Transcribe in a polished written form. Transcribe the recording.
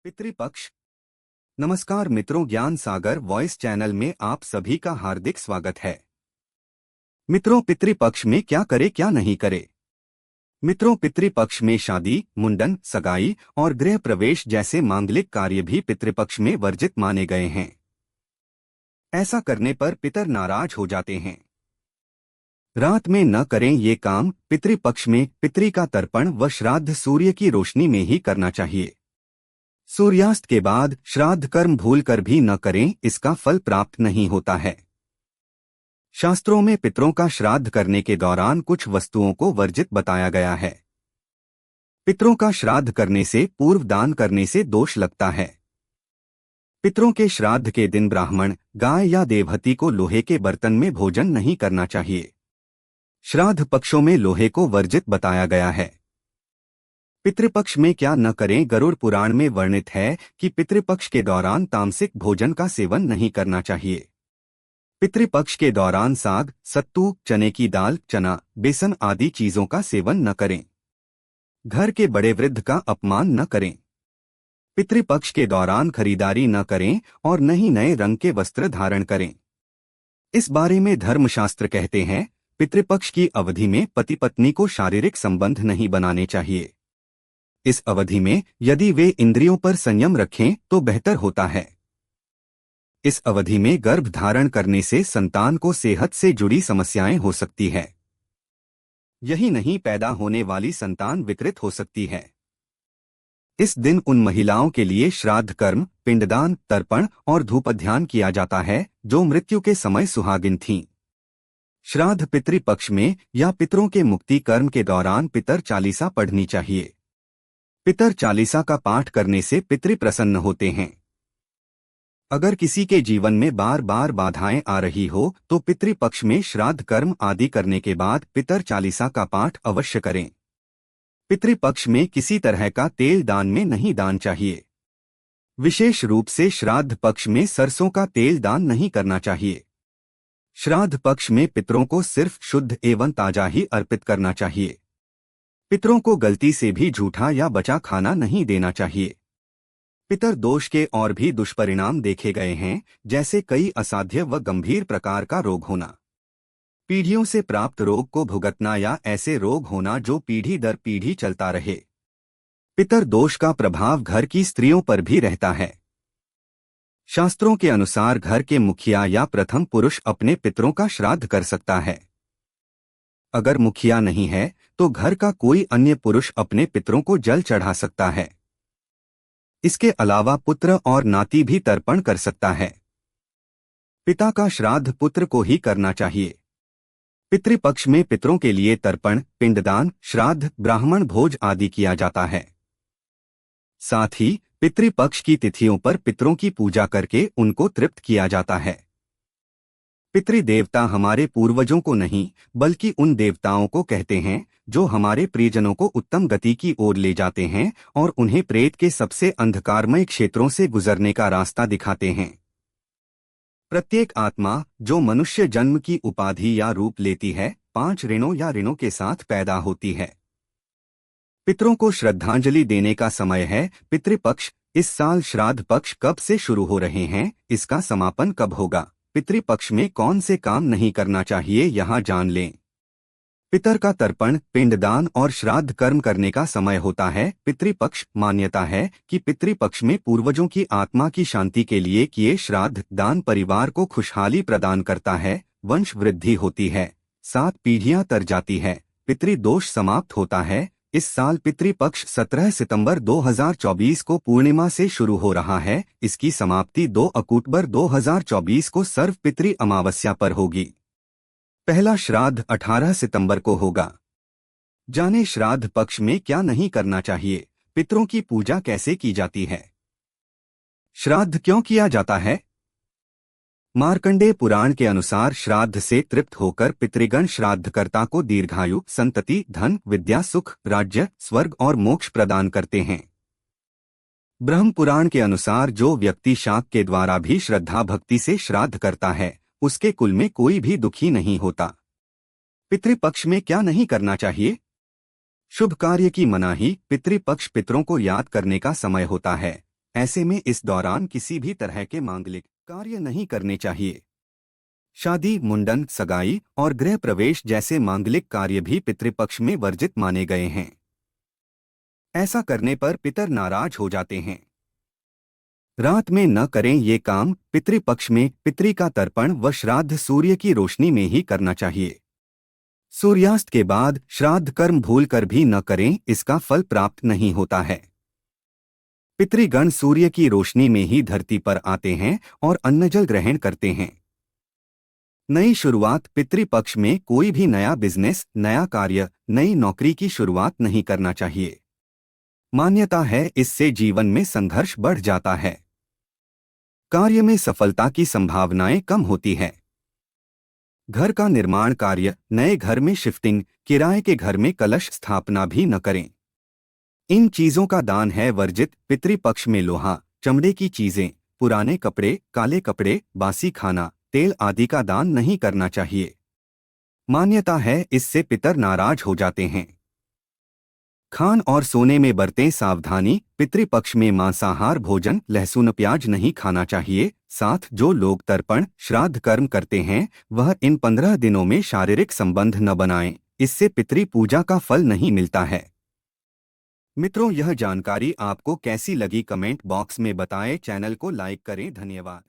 पितृपक्ष। नमस्कार मित्रों, ज्ञान सागर वॉइस चैनल में आप सभी का हार्दिक स्वागत है। मित्रों, पितृपक्ष में क्या करे क्या नहीं करे। मित्रों, पितृपक्ष में शादी, मुंडन, सगाई और गृह प्रवेश जैसे मांगलिक कार्य भी पितृपक्ष में वर्जित माने गए हैं। ऐसा करने पर पितर नाराज हो जाते हैं। रात में न करें ये काम। पितृपक्ष में पितृ का तर्पण व श्राद्ध सूर्य की रोशनी में ही करना चाहिए। सूर्यास्त के बाद श्राद्ध कर्म भूलकर भी न करें, इसका फल प्राप्त नहीं होता है। शास्त्रों में पितरों का श्राद्ध करने के दौरान कुछ वस्तुओं को वर्जित बताया गया है। पितरों का श्राद्ध करने से पूर्व दान करने से दोष लगता है। पितरों के श्राद्ध के दिन ब्राह्मण, गाय या देवहती को लोहे के बर्तन में भोजन नहीं करना चाहिए। श्राद्ध पक्षों में लोहे को वर्जित बताया गया है। पितृपक्ष में क्या न करें। गरुड़ पुराण में वर्णित है कि पितृपक्ष के दौरान तामसिक भोजन का सेवन नहीं करना चाहिए। पितृपक्ष के दौरान साग, सत्तू, चने की दाल, चना, बेसन आदि चीजों का सेवन न करें। घर के बड़े वृद्ध का अपमान न करें। पितृपक्ष के दौरान खरीदारी न करें और न ही नए रंग के वस्त्र धारण करें। इस बारे में धर्मशास्त्र कहते हैं, पितृपक्ष की अवधि में पति पत्नी को शारीरिक संबंध नहीं बनाने चाहिए। इस अवधि में यदि वे इंद्रियों पर संयम रखें तो बेहतर होता है। इस अवधि में गर्भ धारण करने से संतान को सेहत से जुड़ी समस्याएं हो सकती है। यही नहीं, पैदा होने वाली संतान विकृत हो सकती है। इस दिन उन महिलाओं के लिए श्राद्ध कर्म, पिंडदान, तर्पण और धूपध्यान किया जाता है जो मृत्यु के समय सुहागिन थीं। श्राद्ध पितृपक्ष में या पितरों के मुक्ति कर्म के दौरान पितर चालीसा पढ़नी चाहिए। पितर चालीसा का पाठ करने से पितृ प्रसन्न होते हैं। अगर किसी के जीवन में बार बार बाधाएं आ रही हो तो पितृपक्ष में श्राद्ध कर्म आदि करने के बाद पितर चालीसा का पाठ अवश्य करें। पितृपक्ष में किसी तरह का तेल दान में नहीं दान चाहिए। विशेष रूप से श्राद्ध पक्ष में सरसों का तेल दान नहीं करना चाहिए। श्राद्ध पक्ष में पितरों को सिर्फ शुद्ध एवं ताजा ही अर्पित करना चाहिए। पितरों को गलती से भी झूठा या बचा खाना नहीं देना चाहिए। पितर दोष के और भी दुष्परिणाम देखे गए हैं, जैसे कई असाध्य व गंभीर प्रकार का रोग होना, पीढ़ियों से प्राप्त रोग को भुगतना या ऐसे रोग होना जो पीढ़ी दर पीढ़ी चलता रहे। पितर दोष का प्रभाव घर की स्त्रियों पर भी रहता है। शास्त्रों के अनुसार घर के मुखिया या प्रथम पुरुष अपने पितरों का श्राद्ध कर सकता है। अगर मुखिया नहीं है तो घर का कोई अन्य पुरुष अपने पितरों को जल चढ़ा सकता है। इसके अलावा पुत्र और नाती भी तर्पण कर सकता है। पिता का श्राद्ध पुत्र को ही करना चाहिए। पितृपक्ष में पितरों के लिए तर्पण, पिंडदान, श्राद्ध, ब्राह्मण भोज आदि किया जाता है। साथ ही पितृपक्ष की तिथियों पर पितरों की पूजा करके उनको तृप्त किया जाता है। पितृदेवता हमारे पूर्वजों को नहीं बल्कि उन देवताओं को कहते हैं जो हमारे प्रियजनों को उत्तम गति की ओर ले जाते हैं और उन्हें प्रेत के सबसे अंधकारमय क्षेत्रों से गुजरने का रास्ता दिखाते हैं। प्रत्येक आत्मा जो मनुष्य जन्म की उपाधि या रूप लेती है, 5 ऋणों या ऋणों के साथ पैदा होती है। पितरों को श्रद्धांजलि देने का समय है। पितृपक्ष। इस साल श्राद्ध पक्ष कब से शुरू हो रहे हैं, इसका समापन कब होगा, पितृपक्ष में कौन से काम नहीं करना चाहिए, यहाँ जान लें। पितर का तर्पण, पिंडदान और श्राद्ध कर्म करने का समय होता है पितृपक्ष। मान्यता है कि पितृपक्ष में पूर्वजों की आत्मा की शांति के लिए किए श्राद्ध दान परिवार को खुशहाली प्रदान करता है, वंश वृद्धि होती है, 7 पीढ़ियां तर जाती है, पितृदोष समाप्त होता है। इस साल पितृपक्ष 17 सितंबर 2024 को पूर्णिमा से शुरू हो रहा है। इसकी समाप्ति 2 अक्टूबर 2024 को सर्व पितृ अमावस्या पर होगी। पहला श्राद्ध 18 सितंबर को होगा। जाने श्राद्ध पक्ष में क्या नहीं करना चाहिए, पितरों की पूजा कैसे की जाती है, श्राद्ध क्यों किया जाता है। मार्कंडेय पुराण के अनुसार श्राद्ध से तृप्त होकर पितृगण श्राद्धकर्ता को दीर्घायु, संतति, धन, विद्या, सुख, राज्य, स्वर्ग और मोक्ष प्रदान करते हैं। ब्रह्म पुराण के अनुसार जो व्यक्ति शाक के द्वारा भी श्रद्धा भक्ति से श्राद्ध करता है, उसके कुल में कोई भी दुखी नहीं होता। पितृपक्ष में क्या नहीं करना चाहिए। शुभ कार्य की मनाही। पितृपक्ष पितरों को याद करने का समय होता है। ऐसे में इस दौरान किसी भी तरह के मांगलिक कार्य नहीं करने चाहिए। शादी, मुंडन, सगाई और गृह प्रवेश जैसे मांगलिक कार्य भी पितृपक्ष में वर्जित माने गए हैं। ऐसा करने पर पितर नाराज हो जाते हैं। रात में न करें ये काम। पितृपक्ष में पितृ का तर्पण व श्राद्ध सूर्य की रोशनी में ही करना चाहिए। सूर्यास्त के बाद श्राद्ध कर्म भूलकर भी न करें, इसका फल प्राप्त नहीं होता है। पितृगण सूर्य की रोशनी में ही धरती पर आते हैं और अन्नजल ग्रहण करते हैं। नई शुरुआत। पितृपक्ष में कोई भी नया बिजनेस, नया कार्य, नई नौकरी की शुरुआत नहीं करना चाहिए। मान्यता है इससे जीवन में संघर्ष बढ़ जाता है। कार्य में सफलता की संभावनाएं कम होती है। घर का निर्माण कार्य, नए घर में शिफ्टिंग, किराए के घर में कलश स्थापना भी न करें। इन चीजों का दान है वर्जित। पितृपक्ष में लोहा, चमड़े की चीजें, पुराने कपड़े, काले कपड़े, बासी खाना, तेल आदि का दान नहीं करना चाहिए। मान्यता है इससे पितर नाराज हो जाते हैं। खान और सोने में बरतें सावधानी। पितृपक्ष में मांसाहार भोजन, लहसुन प्याज नहीं खाना चाहिए। साथ जो लोग तर्पण श्राद्ध कर्म करते हैं वह इन 15 दिनों में शारीरिक संबंध न बनाएं, इससे पितृ पूजा का फल नहीं मिलता है। मित्रों, यह जानकारी आपको कैसी लगी कमेंट बॉक्स में बताएं। चैनल को लाइक करें। धन्यवाद।